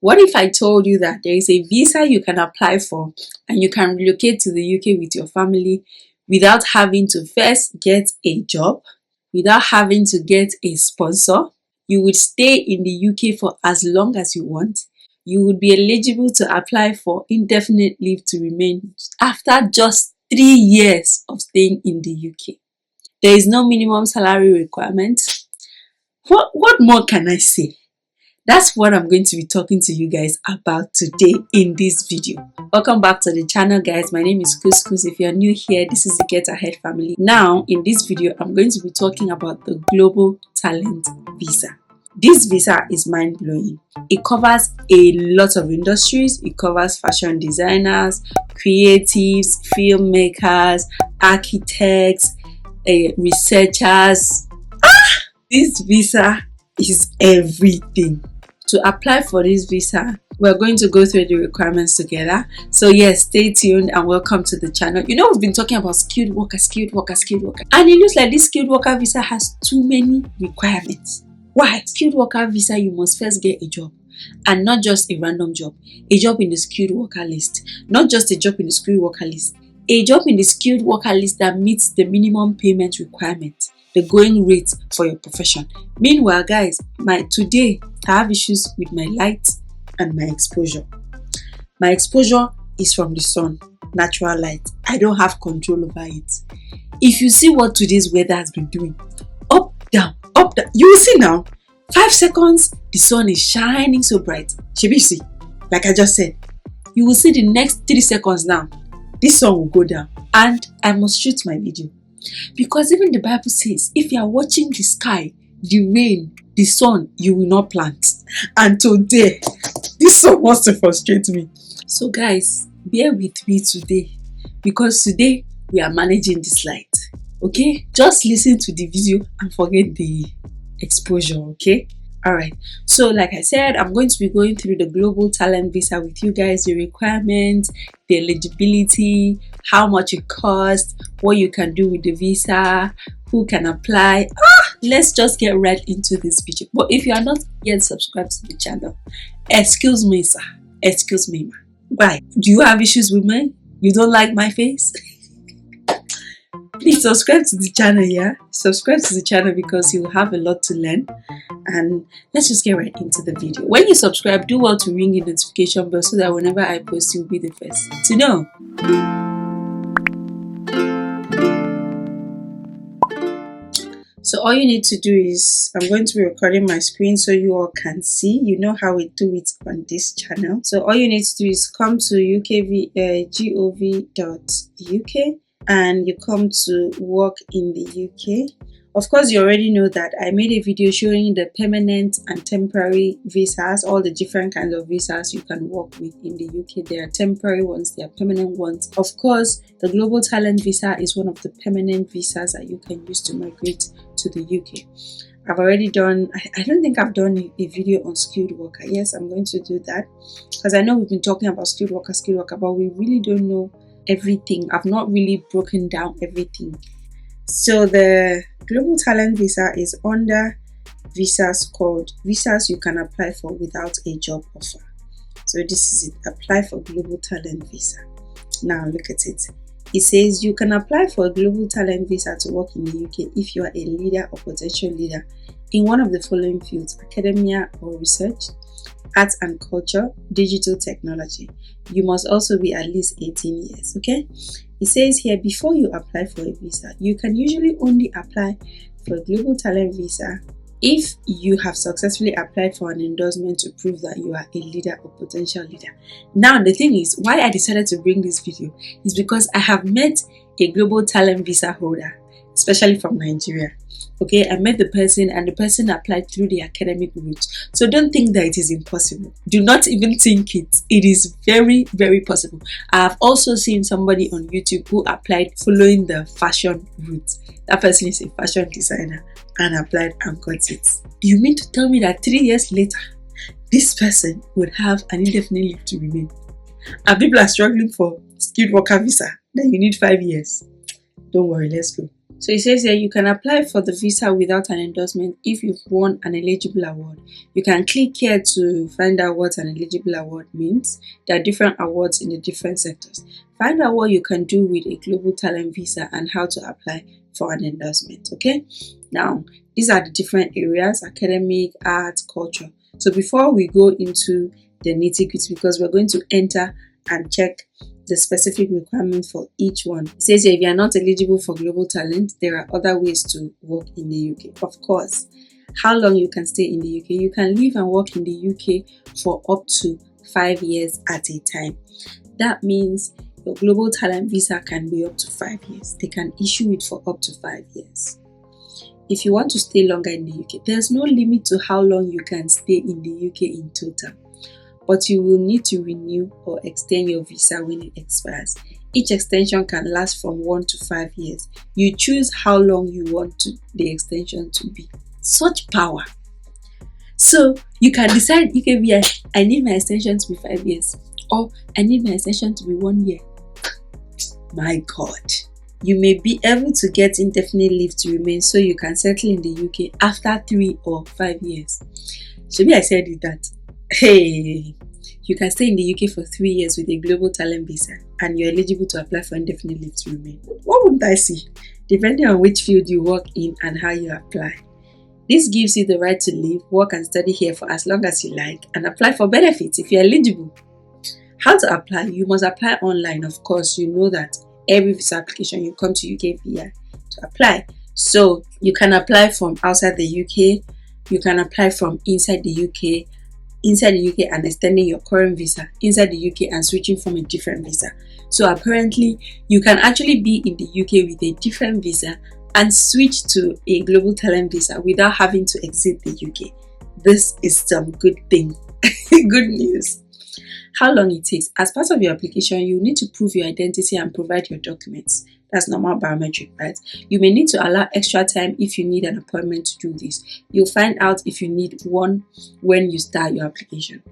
What if I told you that there is a visa you can apply for and you can relocate to the UK with your family without having to first get a job, without having to get a sponsor? You would stay in the UK for as long as you want. You would be eligible to apply for indefinite leave to remain after just 3 years of staying in the UK. There is no minimum salary requirement. What more can I say? That's what I'm going to be talking to you guys about today in this video. Welcome back to the channel, guys. My name is Couscous. If you're new here, this is the Get Ahead family. Now, in this video, I'm going to be talking about the Global Talent Visa. This visa is mind-blowing. It covers a lot of industries. It covers fashion designers, creatives, filmmakers, architects, researchers. This visa is everything. To apply for this visa, we're going to go through the requirements together. So yes, stay tuned and welcome to the channel. You know, we've been talking about skilled worker. And it looks like this skilled worker visa has too many requirements. Why? Skilled worker visa, you must first get a job. And not just a random job. A job in the skilled worker list. Not just a job in the skilled worker list. A job in the skilled worker list that meets the minimum payment requirement. The going rate for your profession. Meanwhile, guys, today I have issues with my light and my exposure. My exposure is from the sun, natural light. I don't have control over it. If you see what today's weather has been doing, up, down, you will see now. 5 seconds, the sun is shining so bright. Shebi, see, like I just said, you will see the next 3 seconds now. This sun will go down, and I must shoot my video. Because even the Bible says, if you are watching the sky, the rain, the sun, you will not plant. And today, this sun wants to frustrate me. So guys, bear with me today. Because today, we are managing this light. Okay? Just listen to the video and forget the exposure. Okay? Alright, so like I said, I'm going to be going through the Global Talent Visa with you guys, the requirements, the eligibility, how much it costs, what you can do with the visa, who can apply. Let's just get right into this video. But if you are not yet subscribed to the channel, excuse me, sir. Excuse me, ma. Why? Do you have issues with me? You don't like my face? Please subscribe to the channel, yeah? Subscribe to the channel because you will have a lot to learn. And let's just get right into the video. When you subscribe, do well to ring the notification bell so that whenever I post, you'll be the first to know. So all you need to do is, I'm going to be recording my screen so you all can see. You know how we do it on this channel. So all you need to do is come to gov.uk and you come to work in the UK. Of course, you already know that I made a video showing the permanent and temporary visas, all the different kinds of visas you can work with in the UK. There are temporary ones, there are permanent ones. Of course, the Global Talent Visa is one of the permanent visas that you can use to migrate to the UK. I've already done, I don't think I've done a video on skilled worker. Yes, I'm going to do that because I know we've been talking about skilled worker, but we really don't know everything. I've not really broken down everything. So the Global Talent Visa is under visas called visas you can apply for without a job offer. So this is it. Apply for Global Talent Visa. Now look at it. It says you can apply for a Global Talent Visa to work in the UK if you are a leader or potential leader in one of the following fields: academia or research, arts and culture, digital technology. You must also be at least 18 years, okay? It says here, before you apply for a visa, you can usually only apply for a Global Talent Visa if you have successfully applied for an endorsement to prove that you are a leader or potential leader. Now, the thing is, why I decided to bring this video is because I have met a Global Talent Visa holder, especially from Nigeria. Okay, I met the person and the person applied through the academic route. So don't think that it is impossible. Do not even think it. It is very, very possible. I have also seen somebody on YouTube who applied following the fashion route. That person is a fashion designer and applied and got it. You mean to tell me that 3 years later, this person would have an indefinite leave to remain? And people are struggling for skilled worker visa that you need 5 years. Don't worry, let's go. So it says here you can apply for the visa without an endorsement if you've won an eligible award. You can click here to find out what an eligible award means. There are different awards in the different sectors. Find out what you can do with a global talent visa and how to apply for an endorsement. Okay, now these are the different areas: academic, arts, culture. So before we go into the nitty-gritty, because we're going to enter and check the specific requirements for each one. It says here, if you are not eligible for global talent, there are other ways to work in the UK. Of course, how long you can stay in the UK? You can live and work in the UK for up to 5 years at a time. That means your global talent visa can be up to 5 years. They can issue it for up to 5 years. If you want to stay longer in the UK, there's no limit to how long you can stay in the UK in total, but you will need to renew or extend your visa when it expires. Each extension can last from 1 to 5 years. You choose how long you want the extension to be. Such power. So you can decide, okay, I need my extension to be 5 years, or I need my extension to be 1 year. My God. You may be able to get indefinite leave to remain so you can settle in the UK after 3 or 5 years. Maybe I said it that. Hey, you can stay in the UK for 3 years with a global talent visa and you're eligible to apply for indefinite leave to remain. What would I see? Depending on which field you work in and how you apply. This gives you the right to live, work and study here for as long as you like and apply for benefits if you're eligible. How to apply? You must apply online. Of course, you know that every visa application you come to UK via to apply. So you can apply from outside the UK, you can apply from inside the UK and extending your current visa inside the UK and switching from a different visa. So apparently you can actually be in the UK with a different visa and switch to a global talent visa without having to exit the UK. This is some good thing. Good news. How long it takes? As part of your application, you need to prove your identity and provide your documents. That's normal biometric, right? You may need to allow extra time if you need an appointment to do this. You'll find out if you need one when you start your application.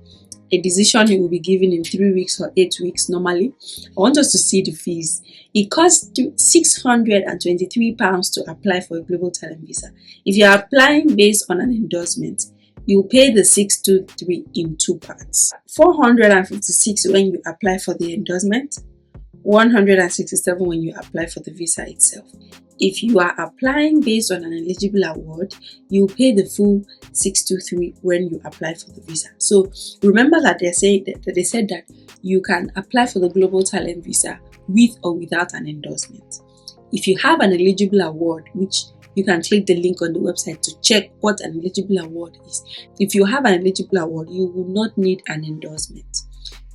A decision will be given in 3 weeks or 8 weeks normally. I want us to see the fees. It costs £623 to apply for a global talent visa. If you are applying based on an endorsement, you pay the 623 in 2 parts. 456 when you apply for the endorsement, 167 when you apply for the visa itself. If you are applying based on an eligible award, you pay the full 623 when you apply for the visa. So remember that they said that you can apply for the global talent visa with or without an endorsement. If you have an eligible award, which you can click the link on the website to check what an eligible award is. If you have an eligible award, you will not need an endorsement.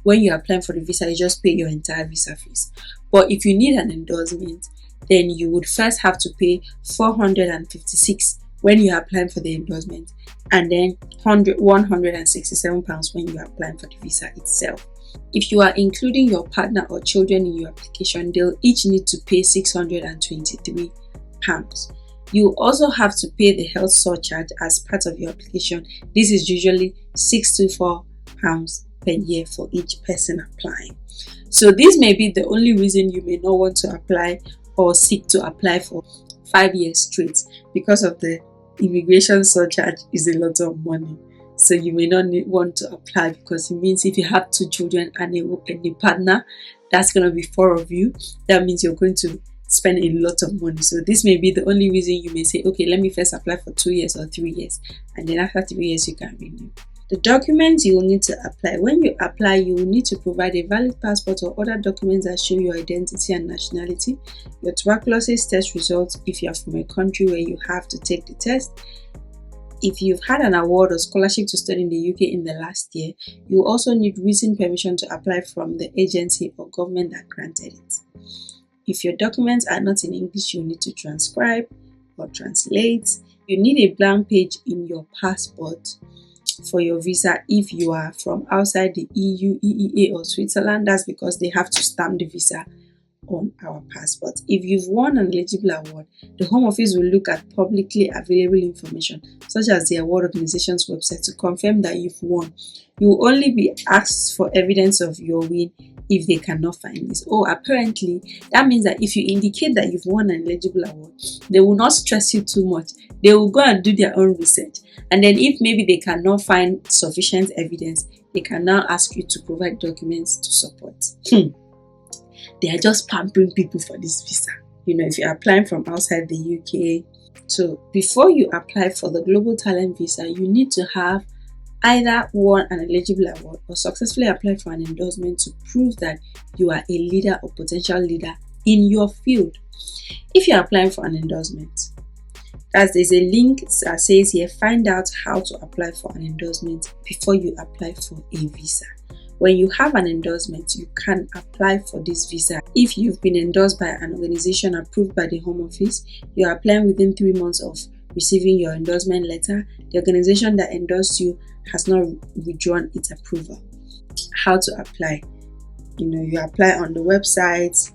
When you're applying for the visa, you just pay your entire visa fees. But if you need an endorsement, then you would first have to pay 456 when you're applying for the endorsement, and then 167 pounds when you're applying for the visa itself. If you are including your partner or children in your application, they'll each need to pay 623 pounds. You also have to pay the health surcharge as part of your application. This is usually £64 per year for each person applying. So this may be the only reason you may not want to apply or seek to apply for 5 years straight, because of the immigration surcharge is a lot of money. So you may not want to apply, because it means if you have 2 children and a partner, that's going to be 4 of you. That means you're going to spend a lot of money. So this may be the only reason you may say, okay, let me first apply for 2 years or 3 years, and then after 3 years you can renew. The documents you will need to apply. When you apply, you will need to provide a valid passport or other documents that show your identity and nationality, your tuberculosis test results if you are from a country where you have to take the test. If you've had an award or scholarship to study in the UK in the last year, you will also need written permission to apply from the agency or government that granted it. If your documents are not in English, you need to transcribe or translate. You need a blank page in your passport for your visa if you are from outside the EU, EEA or Switzerland. That's because they have to stamp the visa on our passports. If you've won an eligible award, the Home Office will look at publicly available information, such as the award organization's website, to confirm that you've won. You will only be asked for evidence of your win if they cannot find this. Oh, apparently, that means that if you indicate that you've won an eligible award, they will not stress you too much. They will go and do their own research. And then if maybe they cannot find sufficient evidence, they can now ask you to provide documents to support. They are just pampering people for this visa. If you're applying from outside the UK. So before you apply for the Global Talent Visa, you need to have either won an eligible award or successfully applied for an endorsement to prove that you are a leader or potential leader in your field. If you're applying for an endorsement, as there's a link that says here, find out how to apply for an endorsement before you apply for a visa. When you have an endorsement, you can apply for this visa. If you've been endorsed by an organization approved by the Home Office, you're applying within 3 months of receiving your endorsement letter. The organization that endorsed you has not withdrawn its approval. How to apply? You apply on the website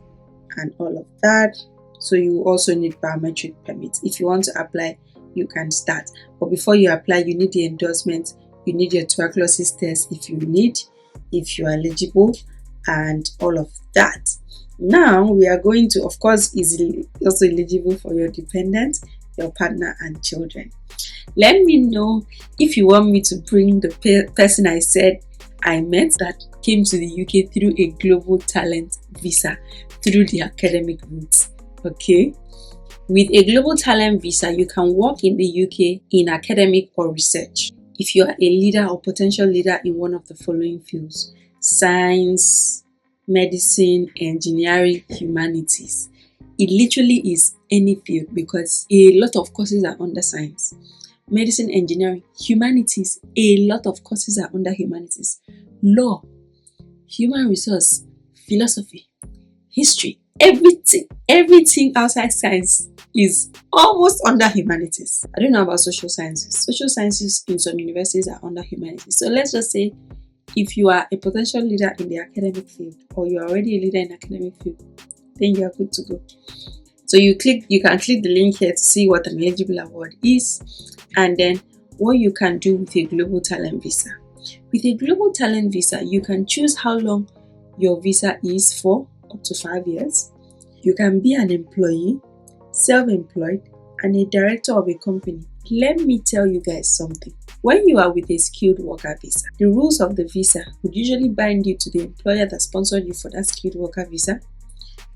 and all of that. So you also need biometric permits. If you want to apply, you can start. But before you apply, you need the endorsement. You need your tuberculosis test if you are eligible, and all of that. Now we are going to, of course, is also eligible for your dependents, your partner and children. Let me know if you want me to bring the person I said I met that came to the UK through a global talent visa through the academic route. Okay, with a global talent visa, you can work in the UK in academic or research. If you are a leader or potential leader in one of the following fields: science, medicine, engineering, humanities. It literally is any field because a lot of courses are under science. Medicine, engineering, humanities, a lot of courses are under humanities. Law, human resource, philosophy, history, everything outside science is almost under humanities. I don't know about social sciences. Social sciences in some universities are under humanities. So let's just say if you are a potential leader in the academic field, or you are already a leader in the academic field, then you are good to go. So you can click the link here to see what an eligible award is, and then what you can do with a global talent visa. With a global talent visa, you can choose how long your visa is for, up to 5 years. You can be an employee, self-employed, and a director of a company. Let me tell you guys something. When you are with a skilled worker visa, the rules of the visa would usually bind you to the employer that sponsored you for that skilled worker visa.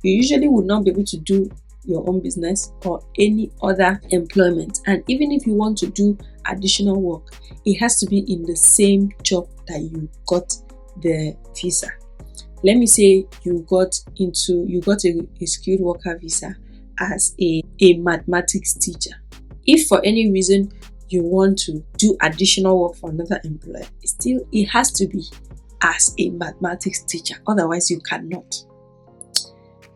You usually would not be able to do your own business or any other employment. And even if you want to do additional work, it has to be in the same job that you got the visa. Let me say you got a skilled worker visa as a mathematics teacher. If for any reason you want to do additional work for another employer, it has to be as a mathematics teacher. Otherwise, you cannot.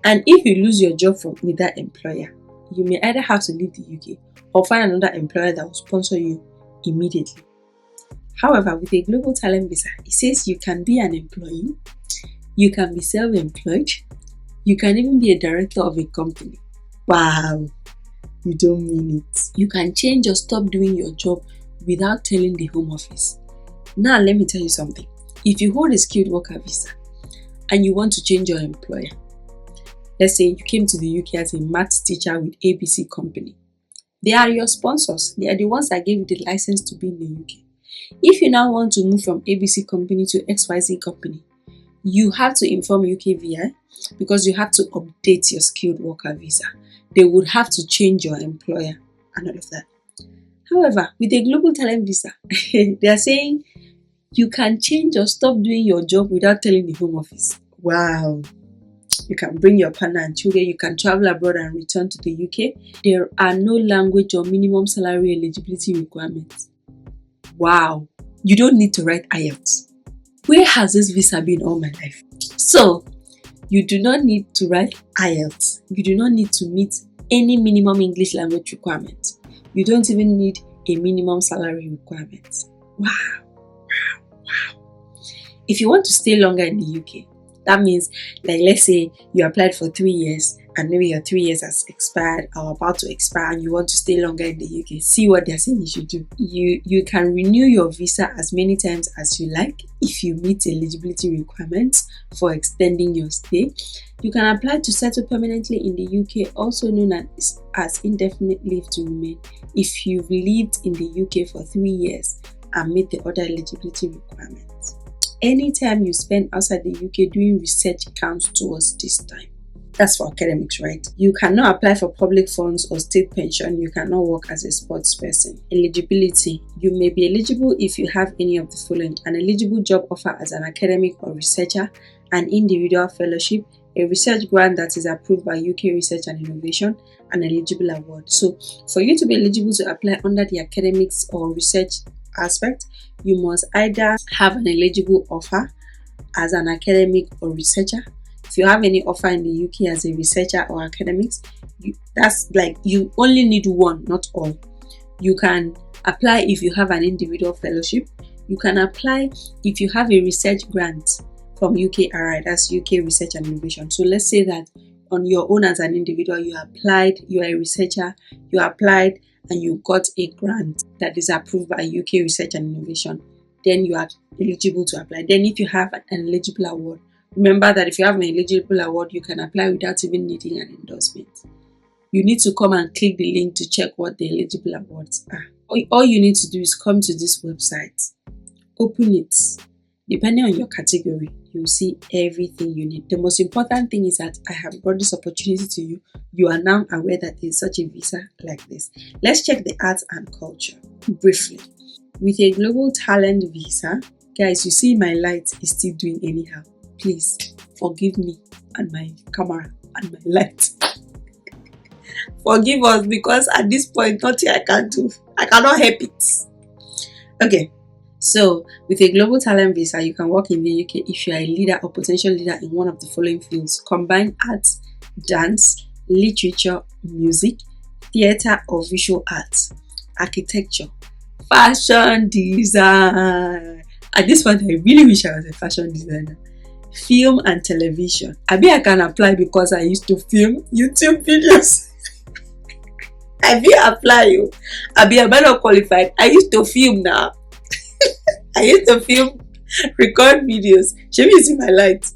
And if you lose your job with that employer, you may either have to leave the UK or find another employer that will sponsor you immediately. However, with a global talent visa, it says you can be an employee, you can be self-employed, you can even be a director of a company. Wow, you don't mean it. You can change or stop doing your job without telling the Home Office. Now, let me tell you something. If you hold a skilled worker visa and you want to change your employer, let's say you came to the UK as a maths teacher with ABC Company. They are your sponsors. They are the ones that gave you the license to be in the UK. If you now want to move from ABC Company to XYZ Company, you have to inform UKVI because you have to update your skilled worker visa. They would have to change your employer and all of that. However, with a global talent visa, they are saying you can change or stop doing your job without telling the Home Office. Wow. You can bring your partner and children. You can travel abroad and return to the UK. There are no language or minimum salary eligibility requirements. Wow. You don't need to write IELTS. Where has this visa been all my life? So, you do not need to write IELTS. You do not need to meet any minimum English language requirement. You don't even need a minimum salary requirement. Wow. If you want to stay longer in the UK, That means, like, let's say you applied for 3 years and maybe your 3 years has expired or about to expire and you want to stay longer in the UK. See what they're saying you should do. You can renew your visa as many times as you like if you meet eligibility requirements for extending your stay. You can apply to settle permanently in the UK, also known as indefinite leave to remain, if you've lived in the UK for 3 years and meet the other eligibility requirements. Anytime you spend outside the UK doing research counts towards this time. That's for academics, right? You cannot apply for public funds or state pension. You cannot work as a sports person. Eligibility. You may be eligible if you have any of the following: an eligible job offer as an academic or researcher, an individual fellowship, a research grant that is approved by UK Research and Innovation, an eligible award. So for you to be eligible to apply under the academics or research aspect, you must either have an eligible offer as an academic or researcher. If you have any offer in the UK as a researcher or academics, you only need one, not all. You can apply if you have an individual fellowship. You can apply if you have a research grant from UKRI, that's UK Research and Innovation. So let's say that on your own as an individual, you applied, you are a researcher, you applied and you got a grant that is approved by UK Research and Innovation, then you are eligible to apply. Then if you have an eligible award, remember that if you have an eligible award, you can apply without even needing an endorsement. You need to come and click the link to check what the eligible awards are. All you need to do is come to this website, open it. Depending on your category, you'll see everything you need. The most important thing is that I have brought this opportunity to you. You are now aware that there's such a visa like this. Let's check the arts and culture briefly. With a global talent visa, guys, you see my light is still doing anyhow. Please forgive me and my camera and my light. Forgive us, because at this point, nothing I can do. I cannot help it. Okay. So, with a global talent visa, you can work in the UK if you are a leader or potential leader in one of the following fields: combined arts, dance, literature, music, theatre or visual arts, architecture, fashion design. At this point, I really wish I was a fashion designer. Film and television. I can apply because I used to film YouTube videos. I apply you. I'm not qualified. I used to film now. I used to film, record videos. Should we see my light?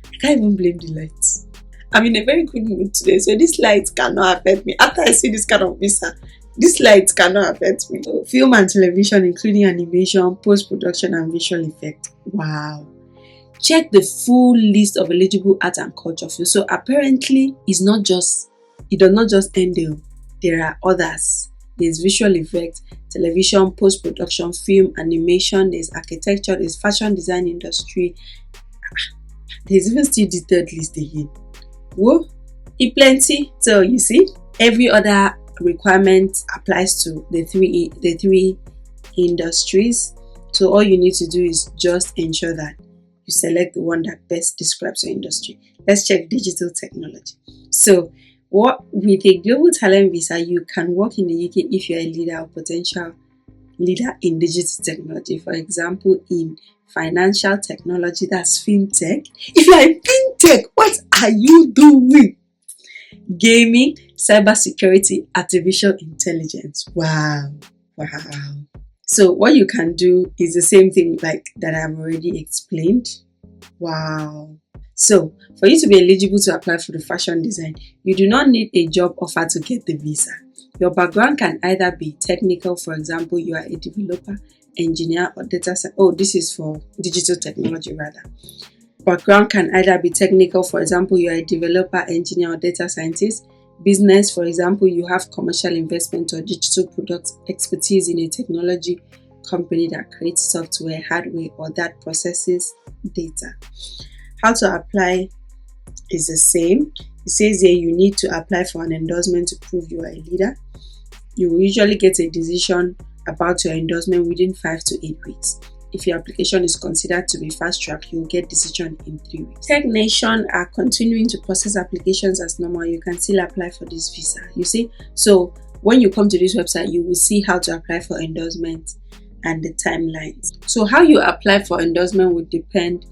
I can't even blame the lights. I'm in a very good mood today, so this light cannot affect me. After I see this kind of visa, this light cannot affect me. So, film and television, including animation, post-production, and visual effect. Wow. Check the full list of eligible art and culture fields. So apparently, it does not just end there. There are others. There's visual effects, television, post-production, film, animation, there's architecture, there's fashion design industry. There's even still the third list again. Whoa, it's plenty. So you see, every other requirement applies to the three industries. So all you need to do is just ensure that you select the one that best describes your industry. Let's check digital technology. So with a global talent visa, you can work in the UK if you're a leader or potential leader in digital technology. For example, in financial technology, that's fintech. If you're in fintech, what are you doing? Gaming, cybersecurity, artificial intelligence. Wow. So what you can do is the same thing like that I've already explained. Wow. So, for you to be eligible to apply for the fashion design, you do not need a job offer to get the visa. Your background can either be technical, for example, you are a developer, engineer, or data scientist. Oh, this is for digital technology rather. Background can either be technical, for example, you are a developer, engineer, or data scientist. Business, for example, you have commercial investment or digital product expertise in a technology company that creates software, hardware, or that processes data. How to apply is the same. It says here you need to apply for an endorsement to prove you are a leader. You will usually get a decision about your endorsement within 5 to 8 weeks. If your application is considered to be fast-tracked, you will get decision in 3 weeks. Tech Nation are continuing to process applications as normal. You can still apply for this visa. You see, so when you come to this website, you will see how to apply for endorsement and the timelines. So how you apply for endorsement would depend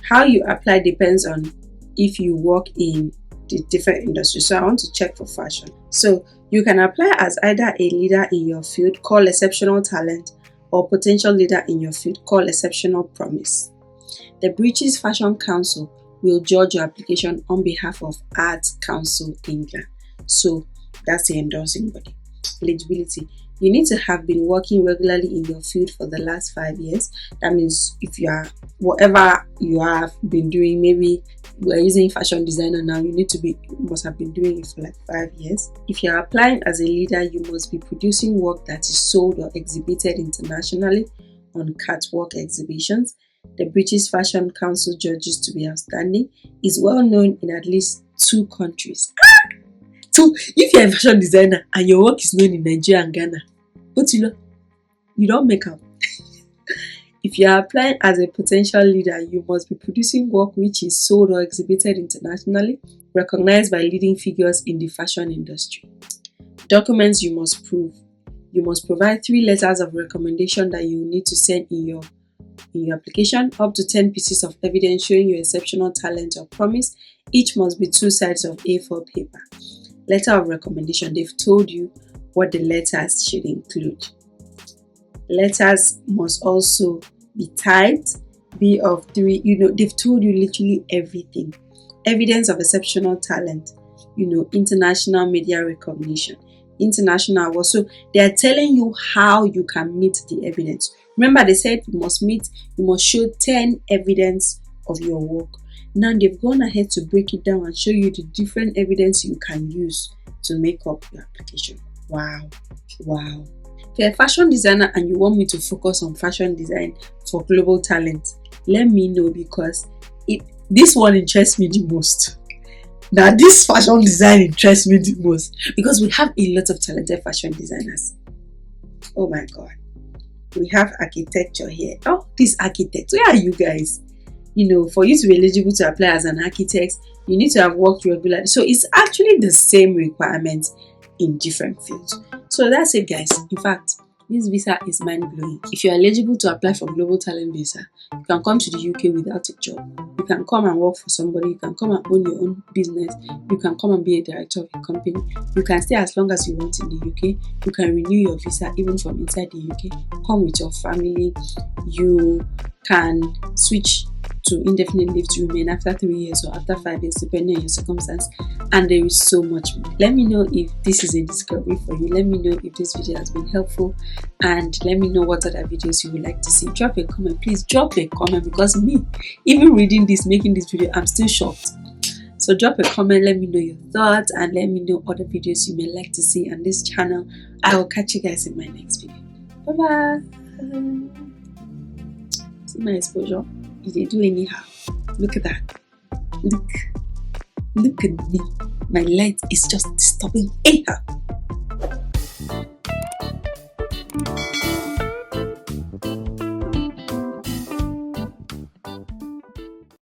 How you apply depends on if you work in the different industries. So I want to check for fashion. So you can apply as either a leader in your field, called exceptional talent, or potential leader in your field, called exceptional promise. The British Fashion Council will judge your application on behalf of Arts Council England. So that's the endorsing body. Eligibility. You need to have been working regularly in your field for the last 5 years. That means if you are, whatever you have been doing, maybe we're using fashion designer now, you must have been doing it for like 5 years. If you're applying as a leader, you must be producing work that is sold or exhibited internationally on catwalk exhibitions. The British Fashion Council judges to be outstanding, is well known in at least 2 countries. So if you're a fashion designer and your work is known in Nigeria and Ghana, what you don't make up. If you are applying as a potential leader, you must be producing work which is sold or exhibited internationally, recognized by leading figures in the fashion industry. Documents you must prove. You must provide 3 letters of recommendation that you will need to send in your application, up to 10 pieces of evidence showing your exceptional talent or promise. Each must be 2 sides of A4 paper. Letter of recommendation. They've told you what the letters should include. Letters must also be typed, be of 3, they've told you literally everything. Evidence of exceptional talent, international media recognition, international awards. So they are telling you how you can meet the evidence. Remember, they said you must show 10 evidence of your work. Now they've gone ahead to break it down and show you the different evidence you can use to make up your application. Wow. If you're a fashion designer and you want me to focus on fashion design for global talent, let me know, because this one interests me the most. Now this fashion design interests me the most because we have a lot of talented fashion designers. Oh my God. We have architecture here. Oh, these architects, where are you guys? For you to be eligible to apply as an architect, you need to have worked regularly. So it's actually the same requirements in different fields. So that's it, guys. In fact, this visa is mind-blowing. If you're eligible to apply for Global Talent Visa, you can come to the UK without a job. You can come and work for somebody. You can come and own your own business. You can come and be a director of a company. You can stay as long as you want in the UK. You can renew your visa even from inside the UK. Come with your family. You can switch to indefinite leave to remain after 3 years or after 5 years, depending on your circumstance. And there is so much more. Let me know if this is a discovery for you. Let me know if this video has been helpful, and let me know what other videos you would like to see. Drop a comment, please drop a comment, because me, even reading this, making this video, I'm still shocked. So drop a comment, let me know your thoughts, and let me know other videos you may like to see on this channel. I will catch you guys in my next video. Bye bye. See my exposure. They do anyhow. Look at that. Look at me. My light is just disturbing anyhow.